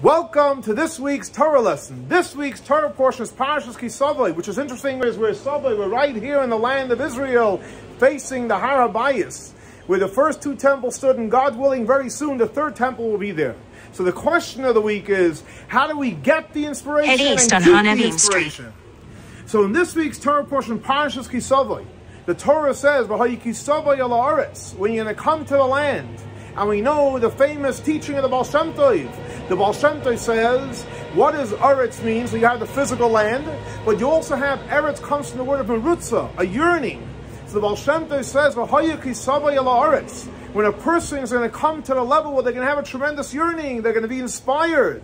Welcome to this week's Torah lesson. This week's Torah portion is Parsha's Tavo, which is interesting because we're right here in the land of Israel, facing the Har HaBayis, where the first two temples stood, and God willing, very soon the third temple will be there. So the question of the week is, how do we get the inspiration and keep the inspiration? So in this week's Torah portion, Parsha's Tavo, the Torah says, when you're going to come to the land, and we know the famous teaching of the Baal Shem Tov. The Baal Shem Tov says, what does Eretz mean? So you have the physical land, but you also have Eretz comes from the word of merutza, a yearning. So the Baal Shem Tov says, when a person is going to come to the level where they're going to have a tremendous yearning, they're going to be inspired.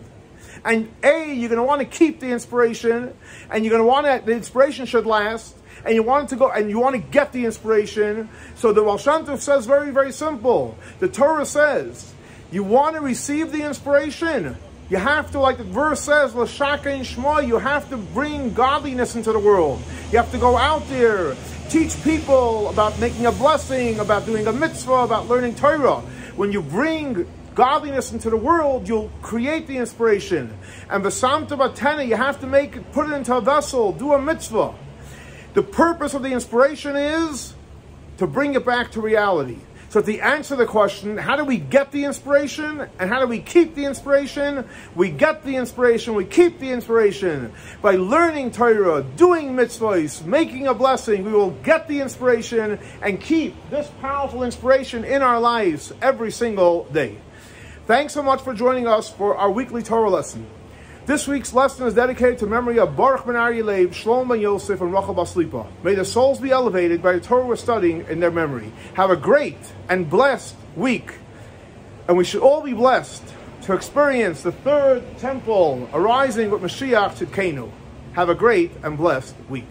And you're going to want to keep the inspiration, and you're going to want the inspiration should last, and you want it to go, and you want to get the inspiration. So the Baal Shem Tov says very, very simple. The Torah says, you want to receive the inspiration, you have to, like the verse says, L'shaka and Shema, you have to bring godliness into the world. You have to go out there, teach people about making a blessing, about doing a mitzvah, about learning Torah. When you bring godliness into the world, you'll create the inspiration. And v'samta b'tena, you have to put it into a vessel, do a mitzvah. The purpose of the inspiration is to bring it back to reality. So to answer the question, how do we get the inspiration and how do we keep the inspiration? We get the inspiration, we keep the inspiration by learning Torah, doing mitzvahs, making a blessing. We will get the inspiration and keep this powerful inspiration in our lives every single day. Thanks so much for joining us for our weekly Torah lesson. This week's lesson is dedicated to memory of Baruch ben Aryeh Leib, Shlomo ben Yosef, and Rachel bas Lipa. May their souls be elevated by the Torah we're studying in their memory. Have a great and blessed week. And we should all be blessed to experience the third temple arising with Mashiach Tzidkenu. Have a great and blessed week.